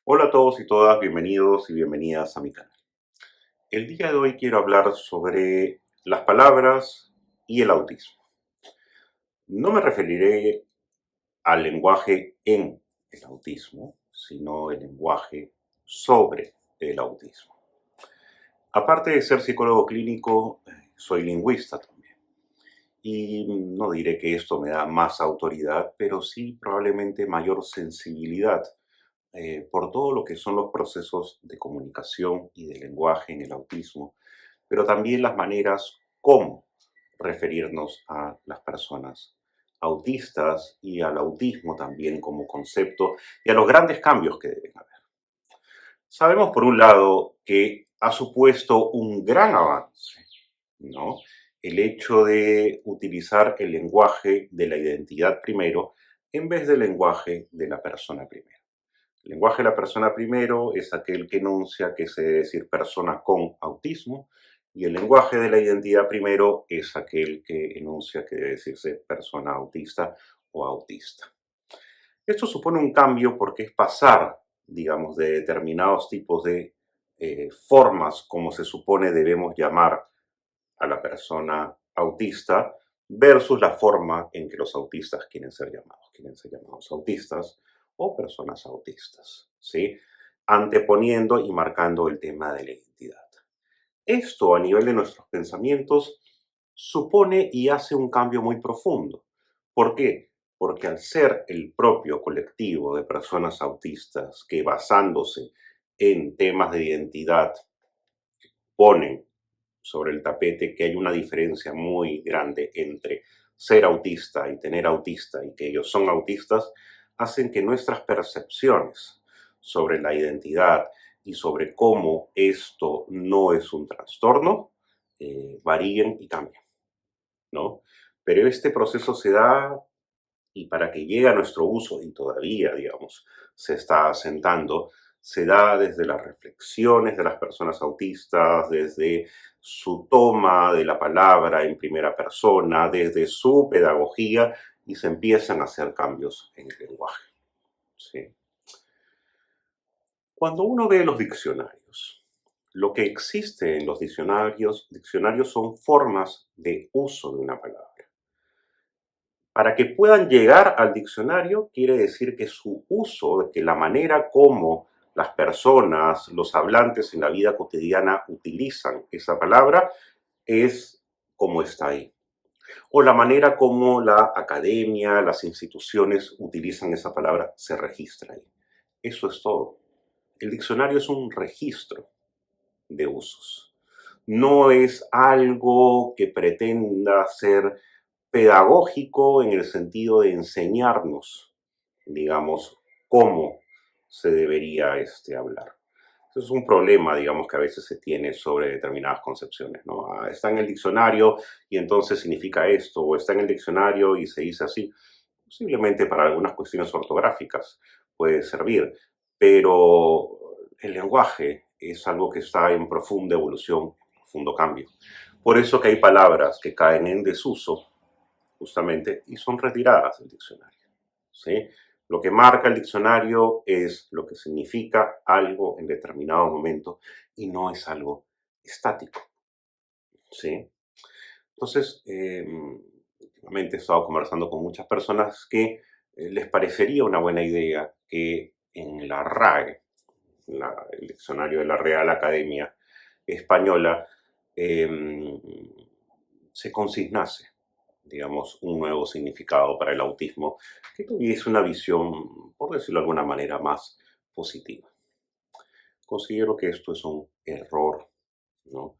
Hola a todos y todas, bienvenidos y bienvenidas a mi canal. El día de hoy quiero hablar sobre las palabras y el autismo. No me referiré al lenguaje en el autismo, sino el lenguaje sobre el autismo. Aparte de ser psicólogo clínico, soy lingüista también. Y no diré que esto me da más autoridad, pero sí probablemente mayor sensibilidad por todo lo que son los procesos de comunicación y de lenguaje en el autismo, pero también las maneras como referirnos a las personas autistas y al autismo también como concepto y a los grandes cambios que deben haber. Sabemos por un lado que ha supuesto un gran avance, ¿no? El hecho de utilizar el lenguaje de la identidad primero en vez del lenguaje de la persona primero. El lenguaje de la persona primero es aquel que enuncia que se debe decir persona con autismo y el lenguaje de la identidad primero es aquel que enuncia que debe decirse persona autista o autista. Esto supone un cambio porque es pasar, digamos, de determinados tipos de formas como se supone debemos llamar a la persona autista versus la forma en que los autistas quieren ser llamados autistas o personas autistas, ¿sí? Anteponiendo y marcando el tema de la identidad. Esto a nivel de nuestros pensamientos supone y hace un cambio muy profundo. ¿Por qué? Porque al ser el propio colectivo de personas autistas que basándose en temas de identidad ponen sobre el tapete que hay una diferencia muy grande entre ser autista y tener autista y que ellos son autistas, hacen que nuestras percepciones sobre la identidad y sobre cómo esto no es un trastorno varíen y cambien, ¿no? Pero este proceso se da y para que llegue a nuestro uso, y todavía, digamos, se está asentando, se da desde las reflexiones de las personas autistas, desde su toma de la palabra en primera persona, desde su pedagogía, y se empiezan a hacer cambios en el lenguaje. ¿Sí? Cuando uno ve los diccionarios, lo que existe en los diccionarios son formas de uso de una palabra. Para que puedan llegar al diccionario, quiere decir que su uso, que la manera como las personas, los hablantes en la vida cotidiana utilizan esa palabra, es como está ahí. O la manera como la academia, las instituciones utilizan esa palabra, se registra ahí. Eso es todo. El diccionario es un registro de usos. No es algo que pretenda ser pedagógico en el sentido de enseñarnos, digamos, cómo se debería hablar. Eso es un problema, digamos, que a veces se tiene sobre determinadas concepciones, ¿no? Ah, está en el diccionario y entonces significa esto, o está en el diccionario y se dice así. Posiblemente para algunas cuestiones ortográficas puede servir, pero el lenguaje es algo que está en profunda evolución, profundo cambio. Por eso que hay palabras que caen en desuso justamente, y son retiradas del diccionario. ¿Sí? Lo que marca el diccionario es lo que significa algo en determinado momento y no es algo estático. ¿Sí? Entonces, últimamente he estado conversando con muchas personas que les parecería una buena idea que en la RAE, el diccionario de la Real Academia Española, eh, se consignase, digamos, un nuevo significado para el autismo que tuviese una visión, por decirlo de alguna manera, más positiva. Considero que esto es un error, ¿no?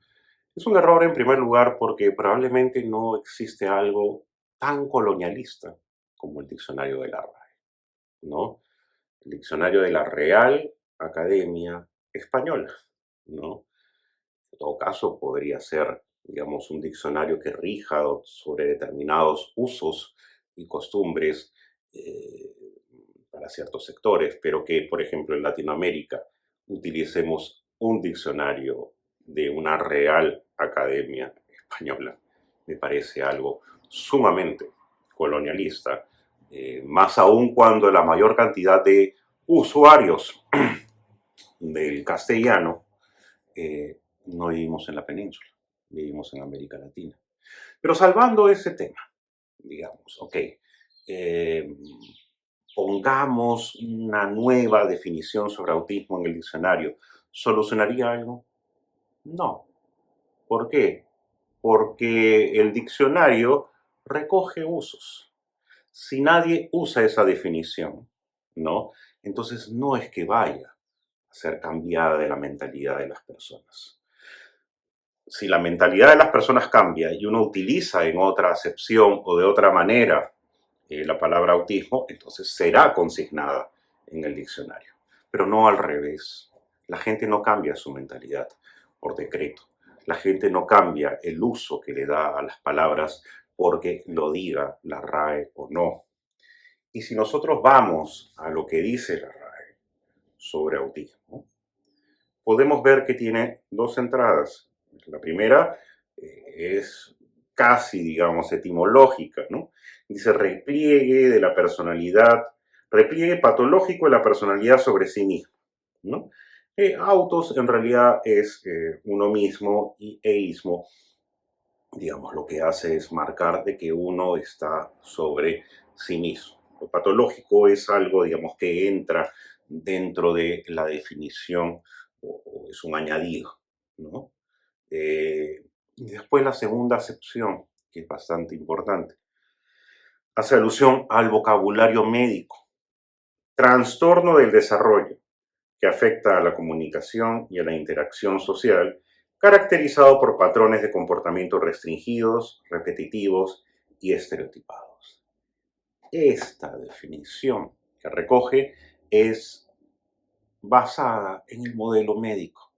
Es un error en primer lugar porque probablemente no existe algo tan colonialista como el diccionario de la RAE, ¿no? El diccionario de la Real Academia Española, ¿no? En todo caso, podría ser, digamos, un diccionario que rija sobre determinados usos y costumbres eh, para ciertos sectores, pero que, por ejemplo, en Latinoamérica utilicemos un diccionario de una Real Academia Española, me parece algo sumamente colonialista, más aún cuando la mayor cantidad de usuarios del castellano, no vivimos en la península, vivimos en América Latina. Pero salvando ese tema, digamos, ok, eh, pongamos una nueva definición sobre autismo en el diccionario, ¿solucionaría algo? No. ¿Por qué? Porque el diccionario recoge usos. Si nadie usa esa definición, ¿no? Entonces no es que vaya a ser cambiada de la mentalidad de las personas. Si la mentalidad de las personas cambia y uno utiliza en otra acepción o de otra manera la palabra autismo, entonces será consignada en el diccionario. Pero no al revés. La gente no cambia su mentalidad por decreto. La gente no cambia el uso que le da a las palabras porque lo diga la RAE o no. Y si nosotros vamos a lo que dice la RAE sobre autismo, podemos ver que tiene dos entradas. La primera es casi, digamos, etimológica, ¿no? Dice repliegue de la personalidad, repliegue patológico de la personalidad sobre sí mismo, ¿no? Autos en realidad es uno mismo y eísmo, digamos, lo que hace es marcar de que uno está sobre sí mismo. Lo patológico es algo, digamos, que entra dentro de la definición o es un añadido, ¿no? Y después la segunda acepción, que es bastante importante, hace alusión al vocabulario médico, trastorno del desarrollo, que afecta a la comunicación y a la interacción social, caracterizado por patrones de comportamiento restringidos, repetitivos y estereotipados. Esta definición que recoge es basada en el modelo médico,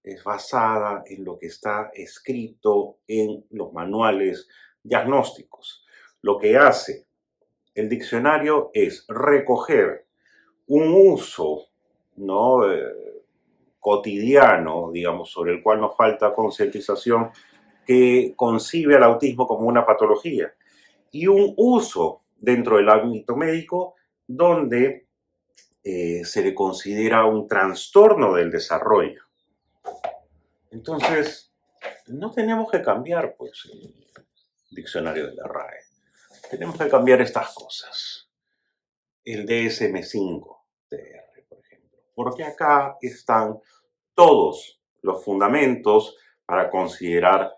es basada en lo que está escrito en los manuales diagnósticos. Lo que hace el diccionario es recoger un uso, ¿no? Cotidiano, digamos, sobre el cual nos falta concientización, que concibe al autismo como una patología, y un uso dentro del ámbito médico donde se le considera un trastorno del desarrollo. Entonces, no tenemos que cambiar, pues, el diccionario de la RAE. Tenemos que cambiar estas cosas. El DSM-5-TR, por ejemplo. Porque acá están todos los fundamentos para considerar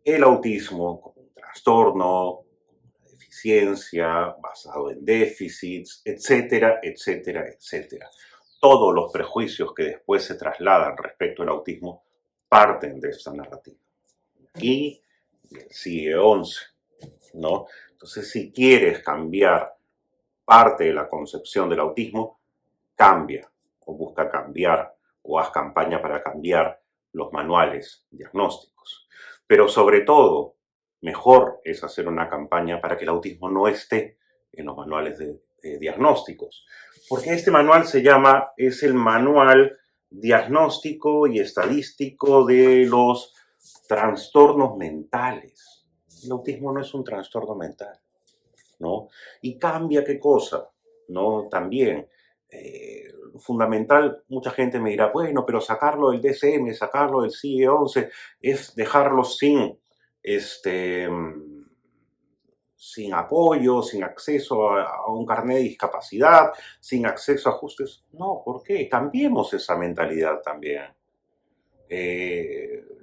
el autismo como un trastorno, una deficiencia basado en déficits, etcétera, etcétera, etcétera. Todos los prejuicios que después se trasladan respecto al autismo parten de esta narrativa. Y sigue 11, ¿no? Entonces, si quieres cambiar parte de la concepción del autismo, cambia o busca cambiar o haz campaña para cambiar los manuales diagnósticos. Pero sobre todo, mejor es hacer una campaña para que el autismo no esté en los manuales de diagnósticos. Porque este manual es el manual diagnóstico y estadístico de los trastornos mentales. El autismo no es un trastorno mental, ¿no? Y cambia qué cosa, ¿no? También, fundamental, mucha gente me dirá, bueno, pero sacarlo del DSM, sacarlo del CIE-11, es dejarlo este, sin apoyo, sin acceso a un carnet de discapacidad, sin acceso a ajustes. No, ¿por qué? Cambiemos esa mentalidad también.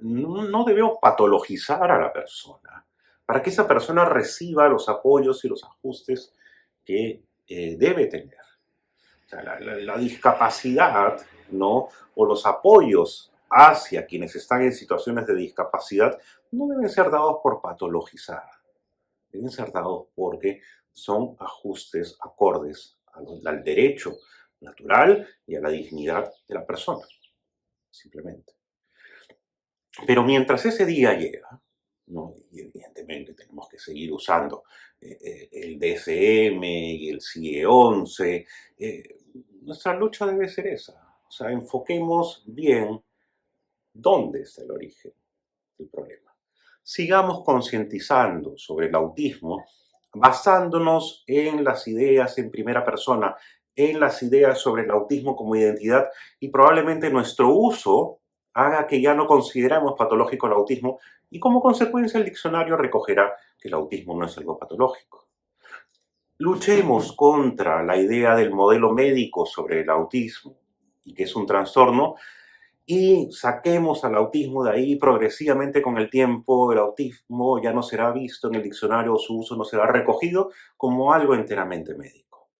No debemos patologizar a la persona para que esa persona reciba los apoyos y los ajustes que debe tener. O sea, la discapacidad, ¿no? O los apoyos hacia quienes están en situaciones de discapacidad no deben ser dados por patologizar, deben ser dados porque son ajustes acordes al derecho natural y a la dignidad de la persona, simplemente. Pero mientras ese día llega, ¿no? Y evidentemente tenemos que seguir usando el DSM y el CIE-11, nuestra lucha debe ser esa. O sea, enfoquemos bien dónde está el origen del problema. Sigamos concientizando sobre el autismo basándonos en las ideas en primera persona en las ideas sobre el autismo como identidad y probablemente nuestro uso haga que ya no consideramos patológico el autismo y como consecuencia el diccionario recogerá que el autismo no es algo patológico. Luchemos contra la idea del modelo médico sobre el autismo y que es un trastorno y saquemos al autismo de ahí progresivamente con el tiempo. El autismo ya no será visto en el diccionario, su uso no será recogido como algo enteramente médico,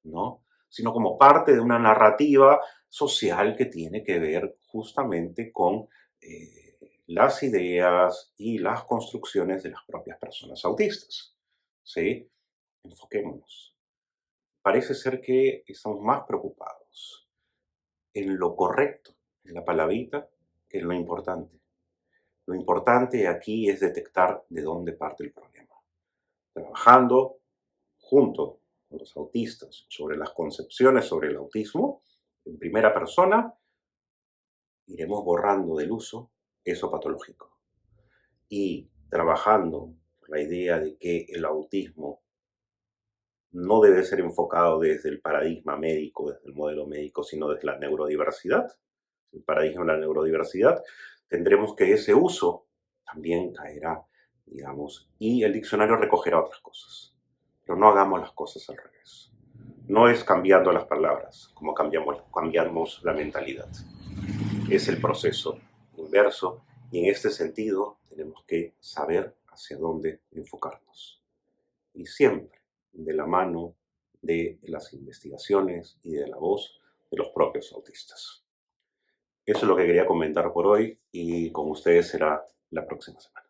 ¿no? Sino como parte de una narrativa social que tiene que ver justamente con las ideas y las construcciones de las propias personas autistas, ¿sí? Enfoquémonos. Parece ser que estamos más preocupados en lo correcto, en la palabrita, que en lo importante. Lo importante aquí es detectar de dónde parte el problema. Trabajando junto con los autistas sobre las concepciones sobre el autismo, en primera persona, iremos borrando del uso eso patológico. Y trabajando por la idea de que el autismo no debe ser enfocado desde el paradigma médico, desde el modelo médico, sino desde la neurodiversidad, el paradigma de la neurodiversidad, tendremos que ese uso también caerá, digamos, y el diccionario recogerá otras cosas. Pero no hagamos las cosas al revés. No es cambiando las palabras como cambiamos la mentalidad. Es el proceso inverso y en este sentido tenemos que saber hacia dónde enfocarnos. Y siempre de la mano de las investigaciones y de la voz de los propios autistas. Eso es lo que quería comentar por hoy y con ustedes será la próxima semana.